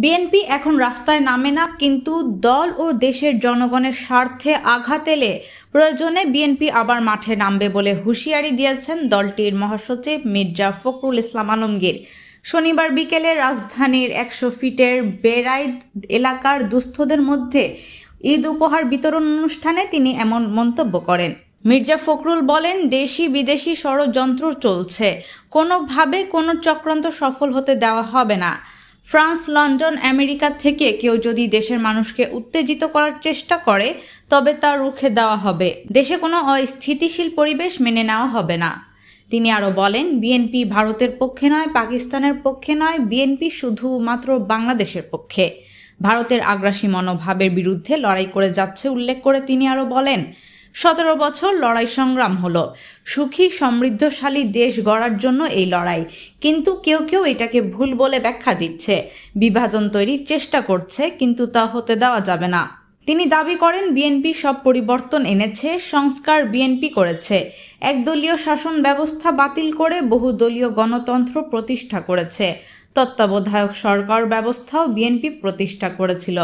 BNP এখন রাস্তায় নামে না, কিন্তু দল ও দেশের জনগণের স্বার্থে আঘাত এলে প্রয়োজনে বিএনপি আবার মাঠে নামবে বলে হুঁশিয়ারি দিয়েছেন দলটির মহাসচিব মির্জা ফখরুল ইসলাম আলমগীর। শনিবার বিকেলে রাজধানীর 100 ফিটের বেড়াইদ এলাকার দুস্থদের মধ্যে ঈদ উপহার বিতরণ অনুষ্ঠানে তিনি এমন মন্তব্য করেন। মির্জা ফখরুল বলেন, দেশি বিদেশি ষড়যন্ত্র চলছে, কোনোভাবে কোনো চক্রান্ত সফল হতে দেওয়া হবে না। ফ্রান্স, লন্ডন, আমেরিকা থেকে কেউ যদি দেশের মানুষকে উত্তেজিত করার চেষ্টা করে তবে তা রুখে দেওয়া হবে। দেশে কোনো অস্থিতিশীল পরিবেশ মেনে নেওয়া হবে না। তিনি আরও বলেন, বিএনপি ভারতের পক্ষে নয়, পাকিস্তানের পক্ষে নয়, বিএনপি শুধুমাত্র বাংলাদেশের পক্ষে। ভারতের আগ্রাসী মনোভাবের বিরুদ্ধে লড়াই করে যাচ্ছে উল্লেখ করে তিনি আরও বলেন, 17 বছর লড়াই সংগ্রাম হলো, সুখী সমৃদ্ধশালী দেশ গড়ার জন্য এই লড়াই। কিন্তু কেউ কেউ এটাকে ভুল বলে ব্যাখ্যা দিচ্ছে, বিভাজন তৈরির চেষ্টা করছে, কিন্তু তা হতে দেওয়া যাবে না। তিনি দাবি করেন, বিএনপি সব পরিবর্তন এনেছে, সংস্কার বিএনপি করেছে, একদলীয় শাসন ব্যবস্থা বাতিল করে বহুদলীয় গণতন্ত্র প্রতিষ্ঠা করেছে, তত্ত্বাবধায়ক সরকার ব্যবস্থাও বিএনপি প্রতিষ্ঠা করেছিল।